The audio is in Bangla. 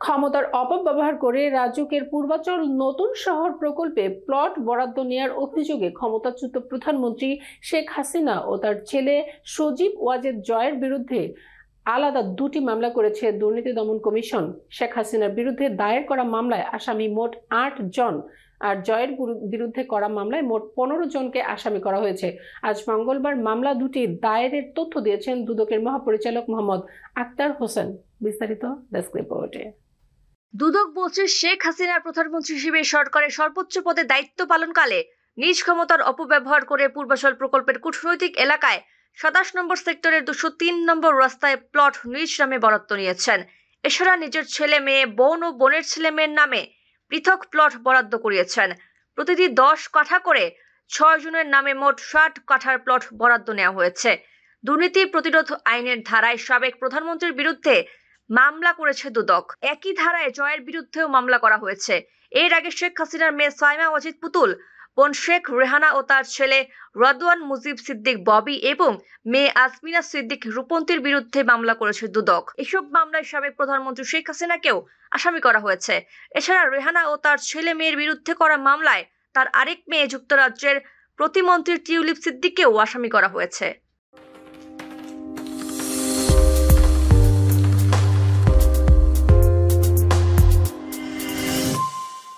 ক্ষমতার অপব্যবহার করে রাজুকের পূর্বাচল নতুন শহর প্রকল্পে প্লট বরাদ্দ নেওয়ার অভিযোগে ক্ষমতাচ্যুত প্রধানমন্ত্রী শেখ হাসিনা ও তার ছেলে সজীব ওয়াজেদ জয়ের বিরুদ্ধে আলাদা দুটি মামলা করেছে দুর্নীতি দমন কমিশন। শেখ হাসিনার বিরুদ্ধে দায়ের করা মামলায় আসামি মোট ৮ জন, আর জয়ের বিরুদ্ধে করা মামলায় মোট ১৫ জনকে আসামি করা হয়েছে। আজ মঙ্গলবার মামলা দুটি দায়েরের তথ্য দিয়েছেন দুদকের মহাপরিচালক মোহাম্মদ আক্তার হোসেন। বিস্তারিত ডেস্ক রিপোর্টে। দুদক বলছে, শেখ হাসিনার প্রধানমন্ত্রী হিসেবে সরকারের সর্বোচ্চ পদে দায়িত্ব পালনকালে নিজ ক্ষমতার অপব্যবহার করে পূর্বাচল প্রকল্পের কূটনৈতিক এলাকায় ২৭ নম্বর সেক্টরের ২০৩ নম্বর রাস্তায় প্লট নিজ নামে বরাদ্দ নিয়েছেন। এছাড়া নিজের ছেলে মেয়ে, বোন ও বোনের ছেলে মেয়ের নামে পৃথক প্লট বরাদ্দ করিয়েছেন। প্রতিটি ১০ কাঠা করে ৬ জনের নামে মোট ৬০ কাঠার প্লট বরাদ্দ নেওয়া হয়েছে। দুর্নীতি প্রতিরোধ আইনের ধারায় সাবেক প্রধানমন্ত্রীর বিরুদ্ধে মামলা করেছে দুদক। একই ধারায় জয়ের বিরুদ্ধেও মামলা করা হয়েছে। এর আগে শেখ হাসিনার মেয়ে সাইমা ওয়াজিদ পুতুল, বোন শেখ রেহানা ও তার ছেলে রাদওয়ান মুজিব সিদ্দিক ববি এবং মেয়ে আসমিনা সিদ্দিক রূপন্তীর বিরুদ্ধে মামলা করেছে দুদক। এসব মামলায় সাবেক প্রধানমন্ত্রী শেখ হাসিনাকেও আসামি করা হয়েছে। এছাড়া রেহানা ও তার ছেলে মেয়ের বিরুদ্ধে করা মামলায় তার আরেক মেয়ে যুক্তরাজ্যের প্রতিমন্ত্রী টিউলিপ সিদ্দিককেও আসামি করা হয়েছে।